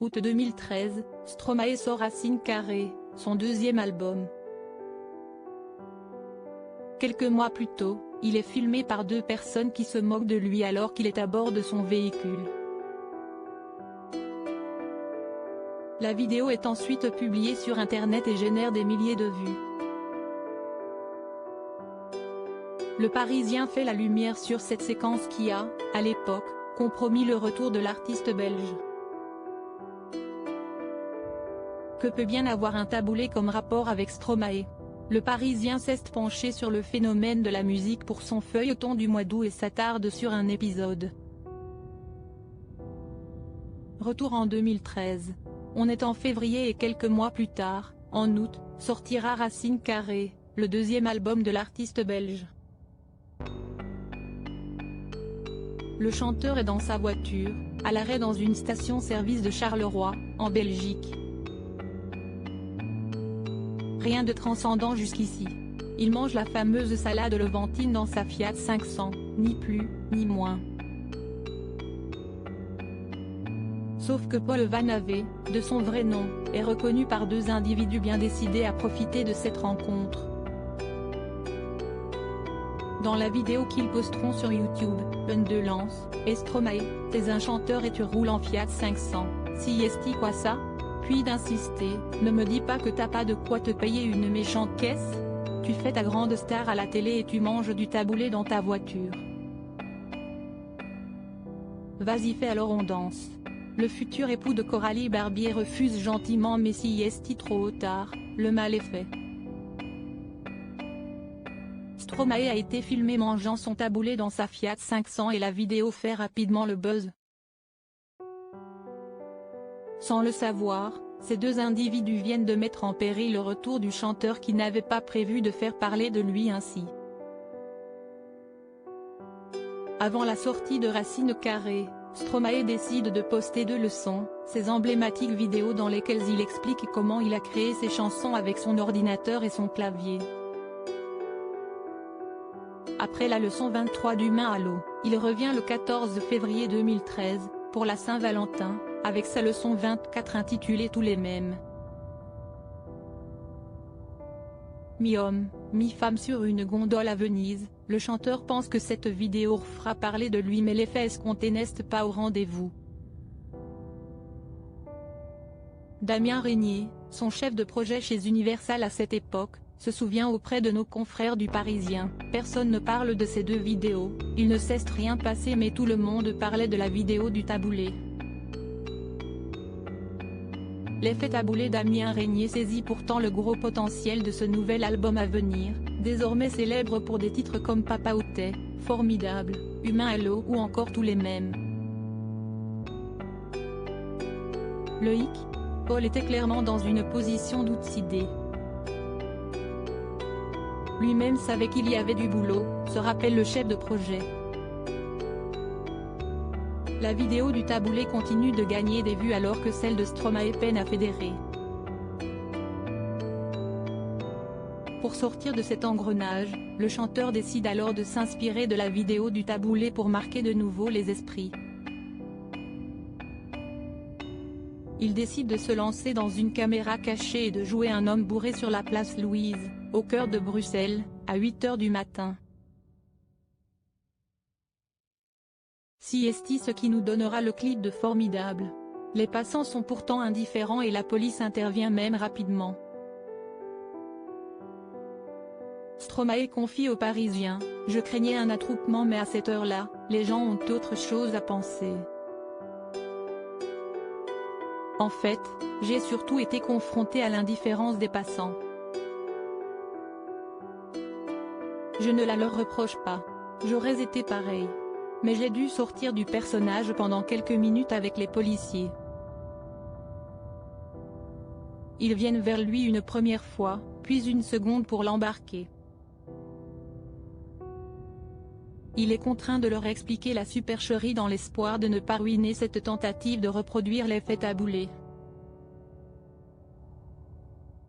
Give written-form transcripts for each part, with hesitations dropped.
Août 2013, Stromae sort Racine Carrée, son deuxième album. Quelques mois plus tôt, il est filmé par deux personnes qui se moquent de lui alors qu'il est à bord de son véhicule. La vidéo est ensuite publiée sur Internet et génère des milliers de vues. Le Parisien fait la lumière sur cette séquence qui a, à l'époque, compromis le retour de l'artiste belge. Que peut bien avoir un taboulé comme rapport avec Stromae? Le Parisien s'est penché sur le phénomène de la musique pour son feuilleton du mois d'août et s'attarde sur un épisode. Retour en 2013. On est en février et quelques mois plus tard, en août, sortira Racine Carrée, le deuxième album de l'artiste belge. Le chanteur est dans sa voiture, à l'arrêt dans une station-service de Charleroi, en Belgique. Rien de transcendant jusqu'ici. Il mange la fameuse salade levantine dans sa Fiat 500, ni plus, ni moins. Sauf que Paul Van Ave, de son vrai nom, est reconnu par deux individus bien décidés à profiter de cette rencontre. Dans la vidéo qu'ils posteront sur YouTube, N2 lance « Et Stromae, t'es un chanteur et tu roules en Fiat 500, si esti quoi ça ?» Puis d'insister, « Ne me dis pas que t'as pas de quoi te payer une méchante caisse? Tu fais ta grande star à la télé et tu manges du taboulé dans ta voiture. Vas-y fais alors on danse. » Le futur époux de Coralie Barbier refuse gentiment mais si esti trop tard, le mal est fait. Stromae a été filmé mangeant son taboulé dans sa Fiat 500 et la vidéo fait rapidement le buzz. Sans le savoir, ces deux individus viennent de mettre en péril le retour du chanteur qui n'avait pas prévu de faire parler de lui ainsi. Avant la sortie de Racine Carrée, Stromae décide de poster deux leçons, ces emblématiques vidéos dans lesquelles il explique comment il a créé ses chansons avec son ordinateur et son clavier. Après la leçon 23 d'Humain à l'eau, il revient le 14 février 2013, pour la Saint-Valentin, avec sa leçon 24 intitulée Tous les mêmes. Mi-homme, mi-femme sur une gondole à Venise, le chanteur pense que cette vidéo fera parler de lui mais les faits escomptés n'est pas au rendez-vous. Damien Régnier, son chef de projet chez Universal à cette époque, se souvient auprès de nos confrères du Parisien, personne ne parle de ces deux vidéos, il ne s'est rien passé mais tout le monde parlait de la vidéo du taboulé. L'effet taboulé. Damien Régnier saisit pourtant le gros potentiel de ce nouvel album à venir, désormais célèbre pour des titres comme Papa ou T'es, Formidable, Humain à l'eau ou encore Tous les mêmes. Le hic, Paul était clairement dans une position d'outsidé. Lui-même savait qu'il y avait du boulot, se rappelle le chef de projet. La vidéo du taboulé continue de gagner des vues alors que celle de Stromae peine à fédérer. Pour sortir de cet engrenage, le chanteur décide alors de s'inspirer de la vidéo du taboulé pour marquer de nouveau les esprits. Il décide de se lancer dans une caméra cachée et de jouer un homme bourré sur la place Louise, au cœur de Bruxelles, à 8 h du matin. Si esti ce qui nous donnera le clip de Formidable. Les passants sont pourtant indifférents et la police intervient même rapidement. Stromae confie aux Parisiens, « Je craignais un attroupement mais à cette heure-là, les gens ont autre chose à penser. En fait, j'ai surtout été confronté à l'indifférence des passants. Je ne la leur reproche pas. J'aurais été pareil. Mais j'ai dû sortir du personnage pendant quelques minutes avec les policiers. Ils viennent vers lui une première fois, puis une seconde pour l'embarquer. Il est contraint de leur expliquer la supercherie dans l'espoir de ne pas ruiner cette tentative de reproduire l'effet taboulé.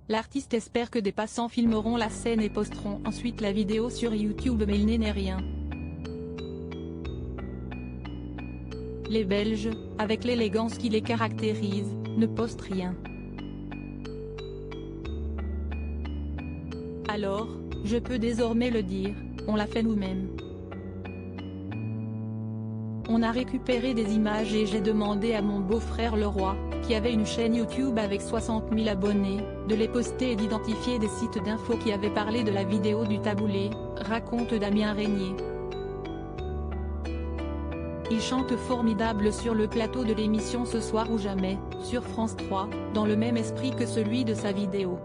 L'artiste espère que des passants filmeront la scène et posteront ensuite la vidéo sur YouTube mais il n'est rien. Les Belges, avec l'élégance qui les caractérise, ne poste rien. Alors, je peux désormais le dire, on l'a fait nous-mêmes. On a récupéré des images et j'ai demandé à mon beau-frère Leroy, qui avait une chaîne YouTube avec 60 000 abonnés, de les poster et d'identifier des sites d'infos qui avaient parlé de la vidéo du taboulé, raconte Damien Régnier. Il chante formidable sur le plateau de l'émission Ce soir ou jamais, sur France 3, dans le même esprit que celui de sa vidéo.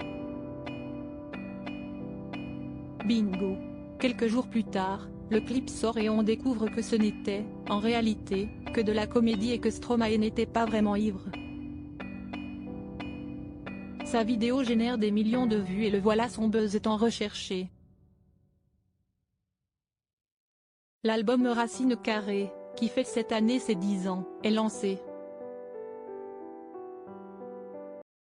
Bingo. Quelques jours plus tard, le clip sort et on découvre que ce n'était, en réalité, que de la comédie et que Stromae n'était pas vraiment ivre. Sa vidéo génère des millions de vues et le voilà, son buzz étant recherché. L'album Racine Carrée, qui fête cette année ses 10 ans, est lancé.